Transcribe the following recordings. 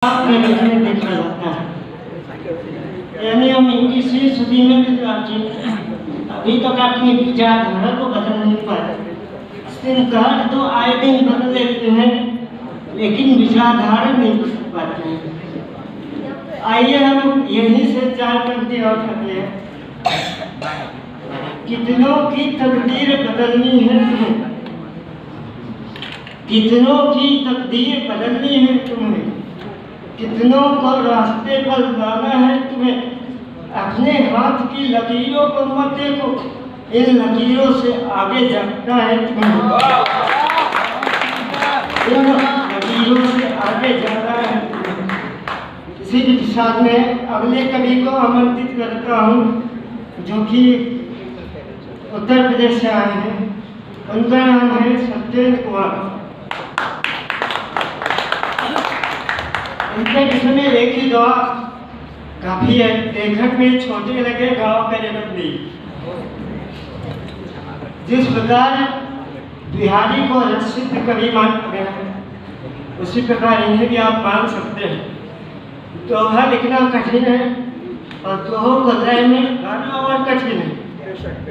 के रूप में देखा जाता है। यानी हम 21वीं सदी में भी अभी तक अपनी विचारधारा को बदल नहीं पाए। सिद्धांत तो आए दिन बदल लेते हैं लेकिन विचारधारा नहीं बदल पाते हैं। आइए हम यहीं से चार पंक्ति और करते हैं। कितनों की तकदीर बदलनी है तुम्हें, कितनों की तकदीर बदलनी है तुम्हें, कितनों को रास्ते पर लाना है तुम्हें। अपने हाथ की लकीरों को मत देखो, इन लकीरों से आगे जाना है तुम्हें, इन लकीरों से आगे जाना है। इसी के साथ में अगले कवि को आमंत्रित करता हूँ जो कि उत्तर प्रदेश से आए हैं। उनका नाम है सत्येंद्र कुमार। उनके विषय में एक ही दुआ काफी है। लेखक में छोटे लगे गाँव का जन्म नहीं। जिस प्रकार बिहारी को रसिद्ध कवि माना गया है उसी प्रकार इन्हें भी आप मान सकते हैं। दोहा लिखना कठिन है और दोहों को लय में गाना और कठिन है,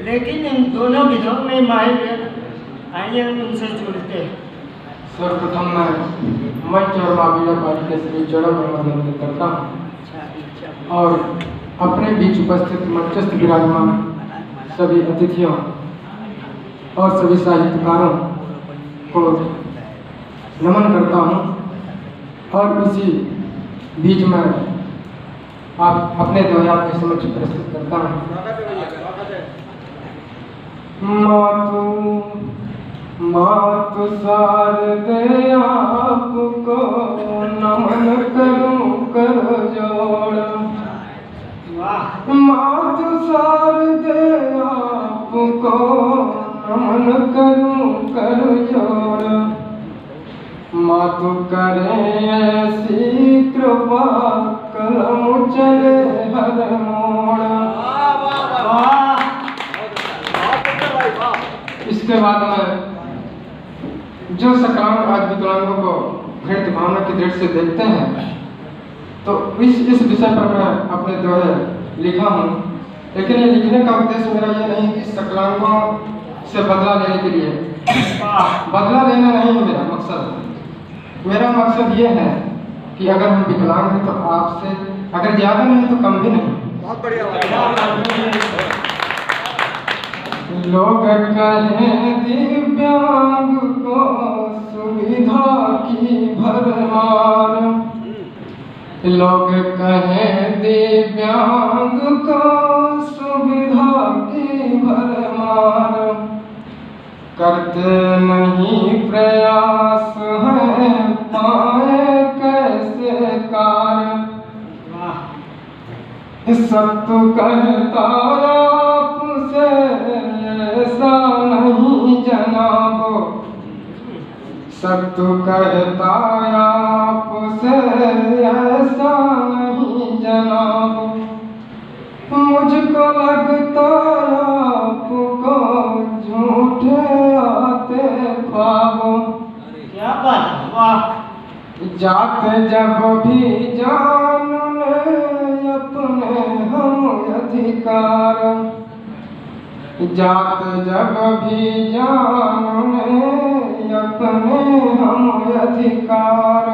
लेकिन इन दोनों विधाओं में माहिर है। आइए हम उनसे जुड़ते हैं। सर्वप्रथम मैं मंच और माविया पार्टी के श्री चरण में वंदन करता हूँ और अपने बीच उपस्थित मंचस्थ विराजमान सभी अतिथियों और सभी साहित्यकारों को नमन करता हूँ। और इसी बीच में आप अपने दोहे आपके समक्ष प्रस्तुत करता हूँ। मातु शारदे आपको नमन करूं कर जोड़। मातु शारदे आपको नमन करूं कर जोड़। मातु करें ऐसी कृपा कलम चले हर मोड़। इसके बाद में जो सकलांग आज विकलांगों को भेंट भावना की दृष्टि से देखते हैं तो इस विषय पर मैं अपने दोहे लिखा हूँ। लेकिन ये लिखने का उद्देश्य मेरा ये नहीं कि सकलांगों से बदला लेने के लिए, बदला लेना नहीं है मेरा मकसद। मेरा मकसद ये है कि अगर हम विकलांग हैं तो आपसे अगर ज़्यादा नहीं तो कम भी नहीं। बहुत बढ़िया। लोग कहें दिव्यांग को सुविधा की भरमार। लोग कहें दिव्यांग को सुविधा की भरमार। करते नहीं प्रयास है पाए कैसे कार्य। सत्य कहता आपसे ऐसा नहीं जनाबो। सत्य कहता आपसे ऐसा नहीं जनाबो। मुझको लगता आपको झूठे आते ख्वाबो। क्या बात, वाह। जाते जब भी जान ले अपने हम अधिकार। जात जब भी जान ले अपने हम अधिकार।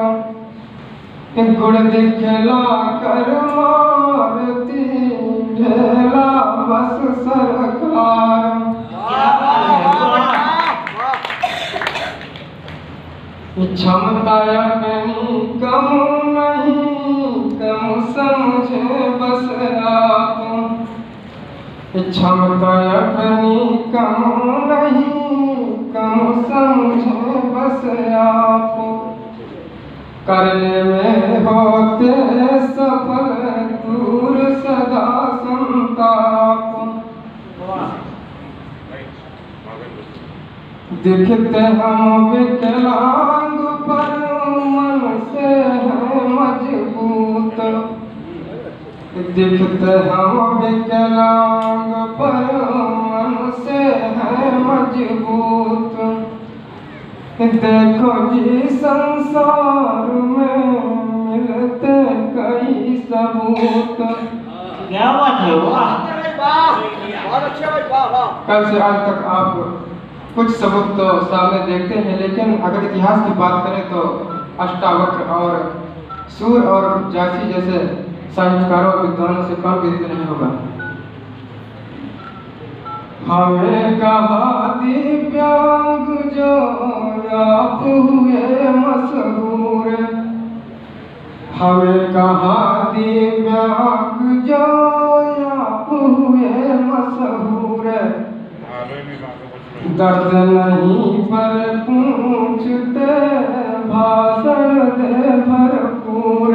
गुड़ दिखला कर मारती ढेला बस सरकार। क्षमता अपनी कम नहीं कम समझे बस आप। क्षमता अपनी कम नहीं कम समझे बस आप। करने में होते सफल दूर सदा संताप। दिखते हम विकलांग पर मन से हैं मजबूत। दिखते हम विकलांग पर मन से हैं मजबूत। देखो जी संसार में मिल सबूत। क्या बात है, वाह। बहुत अच्छे भाई, वाह वाह। कल से आज तक आप कुछ सबूत तो सामने देखते हैं, लेकिन अगर इतिहास की बात करें तो अष्टावक्र और सूर और जासी जैसे साहित्यकारों और विद्वानों से कम विदित नहीं होगा। हमें कहा दिव्यांग जो आप हुए मशहूर, हमें कहा दिव्यांग जो आप हुए मशहूर, दर्द नहीं पर पूछते भाषण दे भरपूर।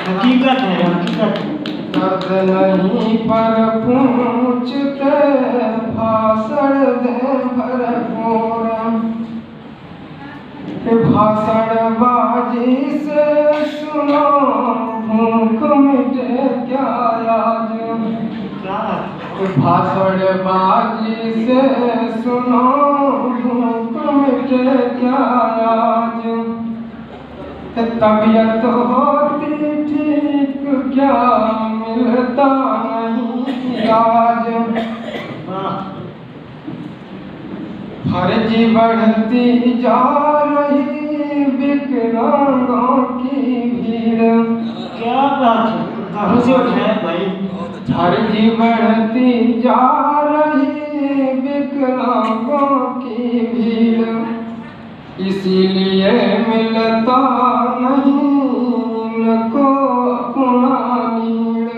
हकीकत है, हकीकत है। दर्द नहीं पर पूछते भाषण दे भरपूर। भाषणबाजी से सुनो भूख मिटे क्या आज, भाषणबाजी से सुनो भूख मिटे क्या आज, तबीयत होती ठीक क्या मिलता नहीं आज। फर्जी बढ़ती जा रही विकलांगों की भीड़। क्या बात है, कहाँ से उठाया भाई। फर्जी बढ़ती जा रही विकलांगों की भीड़, इसीलिए मिलता नहीं इनको अपना नीड़।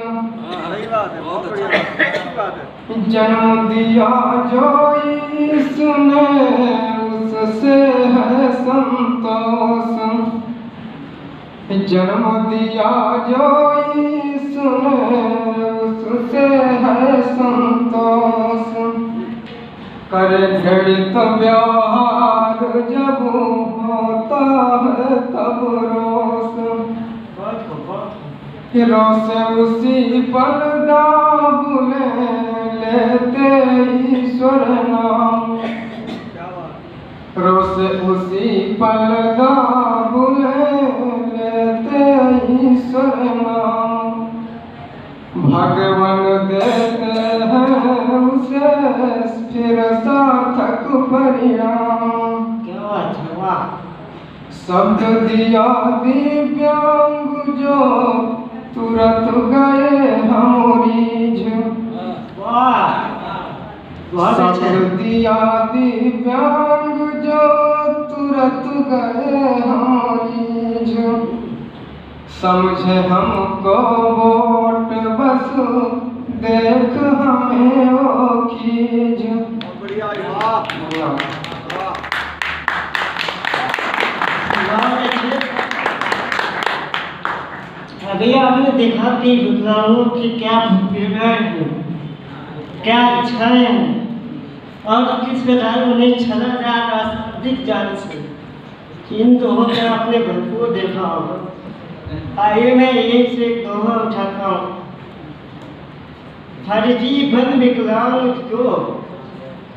जन्म दिया जो इसने उससे है संतोष, जन्म दिया जो इसने उससे है संतोष। करे घृणित व्यवहार जब होता है तब रोष, रोष उसी पल दाबुले लेते ईश्वर नाम, रोष उसी पल दाबुले लेते ईश्वर नाम। भगवान देते हैं उसे फिर सार्थक परिणाम। क्या बात है, वाह। शब्द दिया दिव्यांग जो तुरंत गए हम रीझ, वाह, बहुत अच्छा है। शब्द दिया दिव्यांग जो तुरंत गए हम रीझ, समझे हमको वोट बस देख हमें वो खींच। बढ़िया, वाह वाह। अभी आपने देखा कि विकलांगों की क्या भूमिका है, क्या इच्छाएं हैं और किस प्रकार उन्हें छला जा रहा अधिक जान से, इन दोनों का आपने भरपूर देखा होगा। आइए मैं एक से एक दोहा उठाता हूँ। फर्जी बन विकलांग को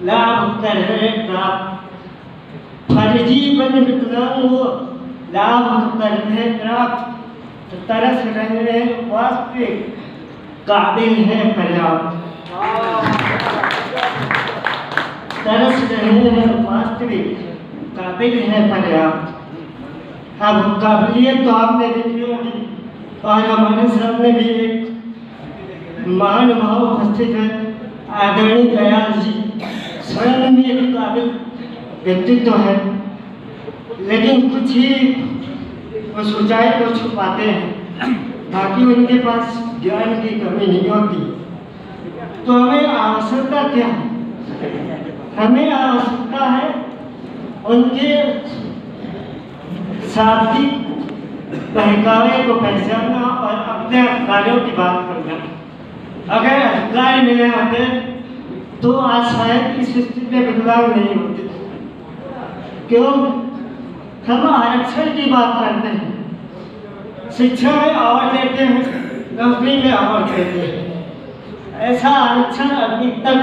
लाभ कर प्राप्त, फर्जी बन विकलांग वो लाभ कर प्राप्त, तो तरस रहे वास्तविक काबिल है पर्याप्त, तरस रहे वास्तविक काबिल है पर्याप्त। अब काबिलियत तो आपने देखी होगी और हमारे सामने भी एक महानुभाव उपस्थित है, आदरणीय दयाल जी स्वयं भी एक काबिल व्यक्तित्व है, लेकिन कुछ ही वो ऊंचाई को छुपाते हैं, बाकी उनके पास ज्ञान की कमी नहीं होती। तो हमें आवश्यकता क्या है? हमें आवश्यकता है उनके शाब्दिक बहकावे को पहचानना और अपने अधिकारियों की बात करना। अगर अधिकार मिले होते तो आज शायद इस स्थिति में विकलांग नहीं होते। क्यों? हम आरक्षण की बात करते हैं, शिक्षा में अवार्ड देते हैं, नौकरी में अवार्ड देते हैं। ऐसा आरक्षण अभी तक